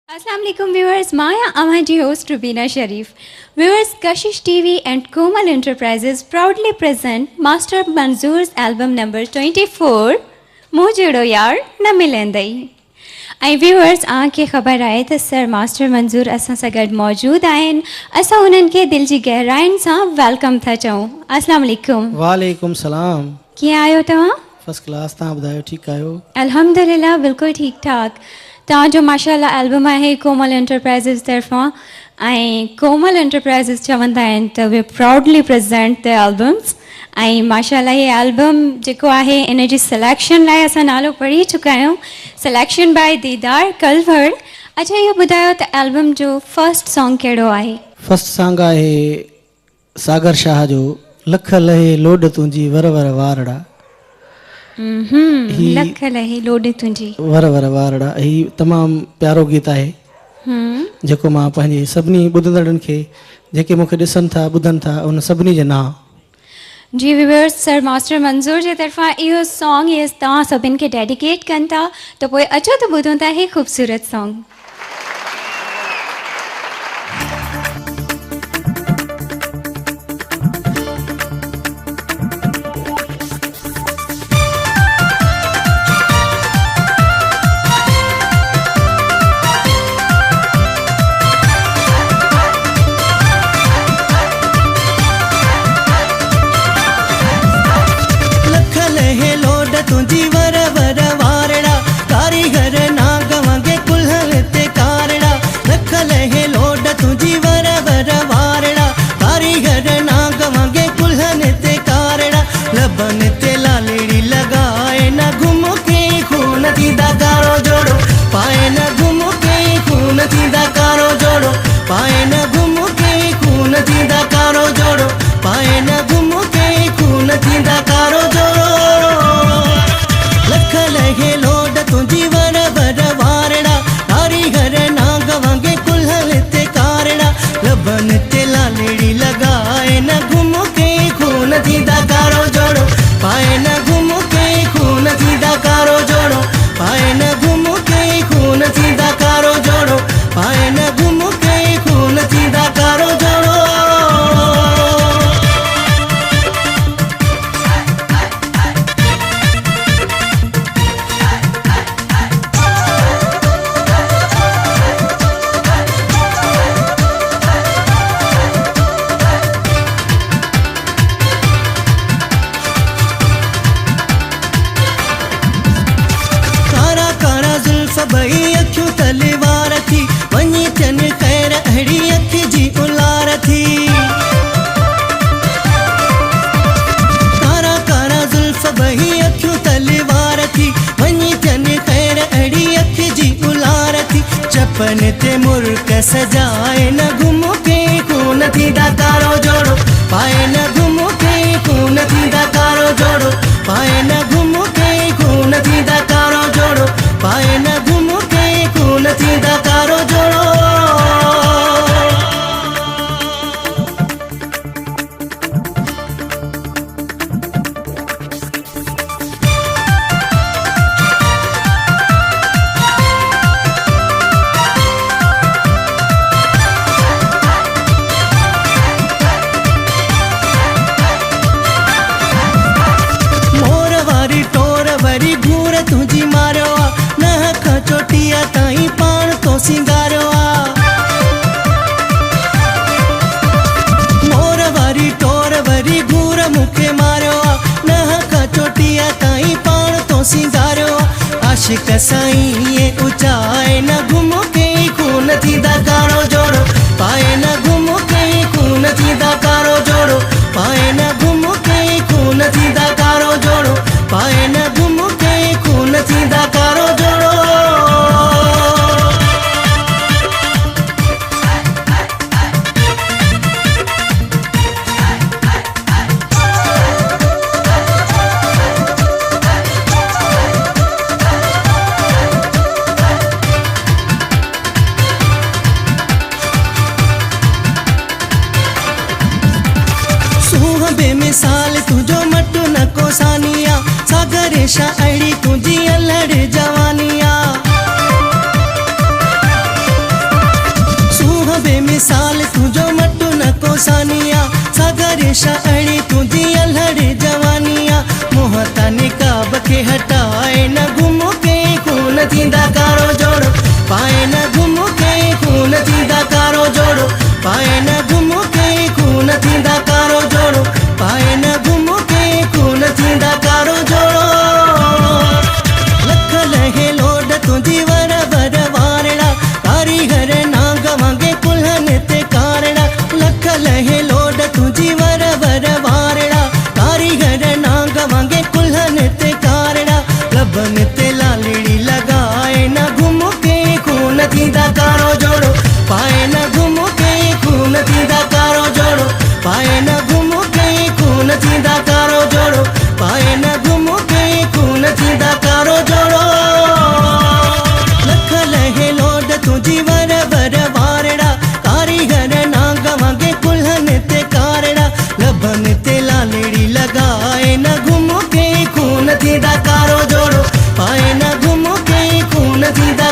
Assalamu alaikum viewers, Maya Amaji host Rubina Sharif. Viewers, Kashish TV and Komal Enterprises proudly present Master Manzoor's album number 24, Mujudo Yaar Na Milendai. ऐं viewers आके ख़बर आहे त sir master मंज़ूर असां सां गॾु मौजूदु आहिनि। असां उन्हनि खे दिलि जी गहराइनि सां वेलकम था चऊं। अस्सलाम वालेकुम। वालेकुम सलाम। कीअं आहियो तव्हां? First class. तव्हां ॿुधायो ठीकु आहियो? अल्हम्दुलिल्लाह बिल्कुलु ठीकु ठाक। तव्हांजो माशाअल्लाह एल्बम आहे कोमल एंटरप्राइज़िस तरफ़ां ऐं कोमल एंटरप्राइज़िस चवंदा आहिनि त वे प्राउडली प्रेज़ेंट द एल्बम्स ऐं माशाअल्लाह ये एल्बम जेको आहे इन जी सिलेक्शन लाइ असां नालो पढ़ी चुका आहियूं। सिलेक्शन बाय दीदार कलवर। अच्छा इहो ॿुधायो त एल्बम जो फर्स्ट सॉन्ग कहिड़ो आहे? फर्स्ट सॉन्ग आहे सागर शाह जो लख लहे लोड तुंहिंजी वर वर वारड़ा। लख लहे लोड तुंहिंजी वर वर वारड़ा। ही तमामु प्यारो गीत आहे जेको मां पंहिंजे सभिनी ॿुधंदड़नि खे जेके मूंखे ॾिसनि था ॿुधनि था उन सभिनी जे नाम। जी व्यूअर्स, सर मास्टर मंज़ूर जे तरफ़ां इहो सॉन्ग ये तव्हां सभिनि खे डेडिकेट कनि था त पोइ अचो त ॿुधूं था ही ख़ूबसूरत सॉन्ग। तुझी वर वर वारड़ा कारीगर ना गवांगे कुल्हल ते कारड़ा। लख लहे लोड तुझी वर वर वारड़ा कारीगर ना गवांगे कुल्हल ते कारड़ा। लबन ते लालेड़ी लगाए न घुम के खून थींदा कारो जोड़ो पाए न घुम के खून थींदा कारो जोड़ो पाए न घुम के खून थींदा कारो जोड़ो पाए न घुम के खून थींदा कारो जोड़ो। लख लहे लोड तुझी वर वर वारड़ा कारीगर ना गवांगे कुल्हल ते कारड़ा। लबन ते लालेड़ी लगाए न घुम के खून थींदा कारो जोड़ो पाए न घुम के खून थींदा कारो जोड़ो पाए न घुम के खून थींदा कारो जोड़ो पाए न घुम के खून थींदा कारो जोड़ो। भई अखियूं तलवार थी वञी थियनि ख़ैर अहिड़ी अखि जी उलार थी। कारा कारा ज़ुल्फ़ भई अखियूं तलवार थी वञी थियनि ख़ैर अहिड़ी अखि जी उलार थी। चपन ते मुर्क सजाए न घुम के खून थींदा कारो जोड़ो पाए न घुम के खून थींदा कारो जोड़ो पाए न घुम के खून थींदा कारो जोड़ो पाए न घुम के खून थींदा कारो जोड़ो। मोर वारी टोर वरी घूर तुझी मारियो आ नख चोटिया ताईं पाण तो सिंगारियो आ। मोर वारी टोर वरी घूर मूंखे मारियो आ नख चोटिया ताईं पाण तो सिंगारियो आ। आशिक साईं ये ऊंचाए न घुम के खून थींदा कारो जोड़ो पाए न घुम के खून थींदा कारो जोड़ो पाए न घुम के खून थींदा कारो जोड़ो पाए न घुम के खून थींदा कारो जोड़ो। बेमिसाल तुझो मटु न को सानिया सागर शायरी तुझी अलड़ जवानिया। बेमिसाल तुझो मटू न कोसानिया सागर शायरी तुझी अल्हड़ी जवानिया मोहता निकाब के हटाए न घुमो के खून थींदा कारो जोड़ो पाए न घुमो के खून थींदा कारो जोड़ो पाए न घुमो के खून थींदा कारो जोड़ो पाए न घुमो के खून थींदा कारो जोड़ो लख लहे लोड तुझी वर वर वारड़ा कारीगर नाग वांगे कुल्हन ते कारड़ा लख लहे लोड तुझी वर वर वारड़ा कारीगर नाग वांगे कुल्हन ते कारड़ा लबन ते लालड़ी लगाए न घुमो के खून थींदा कारो जोड़ो पाए न घुमो के खून थींदा कारो जोड़ो पाए न घुमो के खून थींदा कारो जोड़ो पाए न घुमो के खून थींदा कारो जोड़ो लख लहे लोड तुझी वर वर वारड़ा कारीगर नाग वांगे कुल्हन ते कारड़ा लबन ते लालड़ी लगाए न घुमो के खून थींदा कारो जोड़ो पाए न घुमो के खून थींदा